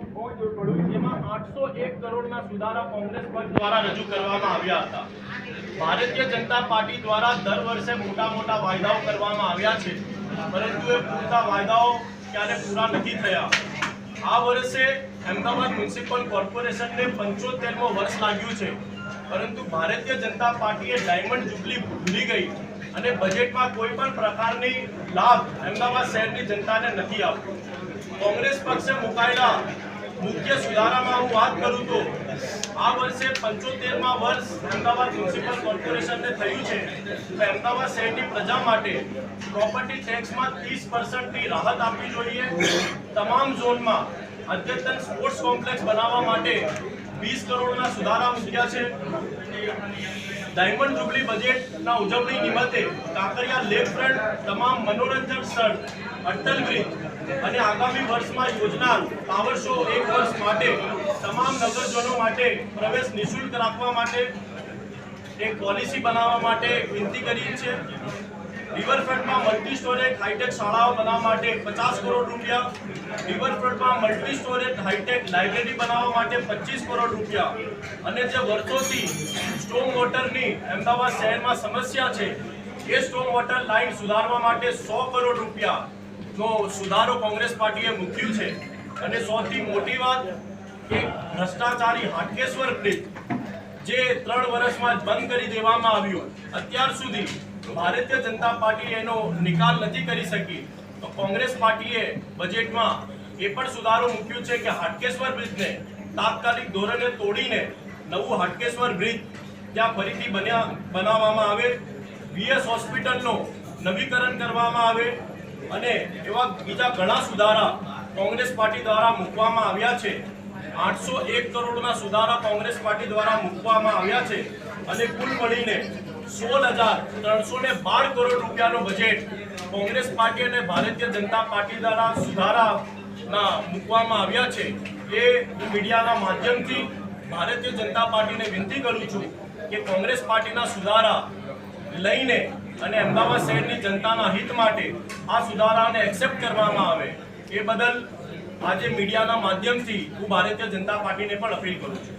જેમાં 801 કરોડના સુધારા કોંગ્રેસ પક્ષ દ્વારા રજૂ કરવામાં આવ્યા હતા। ભારતીય જનતા પાર્ટી દ્વારા દર વર્ષે મોટા વાયદાઓ કરવામાં આવ્યા છે, પરંતુ એ પૂરતા વાયદાઓ ક્યારે પૂરા નથી થયા। આ વર્ષે અમદાવાદ મ્યુનિસિપલ કોર્પોરેશનને 75મો વર્ષ લાગ્યું છે, પરંતુ ભારતીય જનતા પાર્ટીએ ડાયમંડ જુબલી ભૂલી ગઈ અને બજેટમાં કોઈ પણ પ્રકારની લાભ અમદાવાદ શહેરની જનતાને નથી આપ્યો। કોંગ્રેસ પક્ષે મુકાયેલા મુખ્ય સુધારામાં હું વાત કરું તો આ વર્ષે 75મા વર્ષ અમદાવાદ મ્યુનિસિપલ કોર્પોરેશનને થયું છે, તો અમદાવાદ શહેરની પ્રજા માટે પ્રોપર્ટી ટેક્સમાં 30%ની રાહત આપવી જોઈએ। તમામ ઝોનમાં અદ્યતન સ્પોર્ટ્સ કોમ્પ્લેક્સ બનાવવા માટે 20 કરોડના સુધારા મૂક્યા છે। ડાયમંડ જુબલી બજેટના ઉજવણી નિમિત્તે કાંકરિયા લેક ફ્રન્ટ, તમામ મનોરંજન સ્થળ, અટલ બ્રિજ અને આગામી વર્ષમાં યોજનાર પાવર શો 1 વર્ષ માટે તમામ નગરજનો માટે પ્રવેશ નિઃશુલ્ક રાખવા માટે એક પોલિસી બનાવવા માટે વિનંતી કરી છે। રિવરફ્રન્ટમાં મલ્ટી સ્ટોરેજ હાઈટેક શાળાઓ બનાવવા માટે 50 કરોડ રૂપિયા, રિવરફ્રન્ટમાં મલ્ટી સ્ટોરેજ હાઈટેક લાઇબ્રેરી બનાવવા માટે 25 કરોડ રૂપિયા અને જે વર્ષોથી સ્ટ્રોમ વોટરની અમદાવાદ શહેરમાં સમસ્યા છે એ સ્ટ્રોમ વોટર લાઇન સુધારવા માટે 100 કરોડ રૂપિયાનો સુધારો કોંગ્રેસ પાર્ટીએ મૂક્યું છે। અને સૌથી મોટી વાત કે ભ્રષ્ટાચારી હાટકેશ્વર બ્રિજ જે 3 વર્ષમાં બંધ કરી દેવામાં આવ્યું, અત્યાર સુધી ભારતીય જનતા પાર્ટી એનો નિકાલ નથી કરી શકી, તો કોંગ્રેસ પાર્ટીએ બજેટમાં એ પણ સુધારો મૂક્યું છે કે હાટકેશ્વર બ્રિજને તાત્કાલિક ધોરણે તોડીને નવું હાટકેશ્વર બ્રિજ ત્યાં ફરીથી બનાવવામાં આવે, વીએસ હોસ્પિટલનો નવીકરણ કરવામાં આવે અને એવા બીજા ઘણા સુધારા કોંગ્રેસ પાર્ટી દ્વારા મૂકવામાં આવ્યા છે। 801 કરોડના સુધારા કોંગ્રેસ પાર્ટી દ્વારા મૂકવામાં આવ્યા છે અને કુલ મળીને 16,312 કરોડ રૂપિયાનો બજેટ કોંગ્રેસ પાર્ટી અને ભારતીય જનતા પાર્ટી દ્વારા સુધારાના મૂકવામાં આવ્યા છે। એ મીડિયાના માધ્યમથી ભારતીય જનતા પાર્ટીને વિનંતી કરું છું કે કોંગ્રેસ પાર્ટીના સુધારા લઈને અને અમદાવાદ શહેરની જનતાના હિત માટે આ સુધારાને એક્સેપ્ટ કરવામાં આવે, એ બદલ આજે મીડિયાના માધ્યમથી હું ભારતીય જનતા પાર્ટીને પણ અપીલ કરું છું।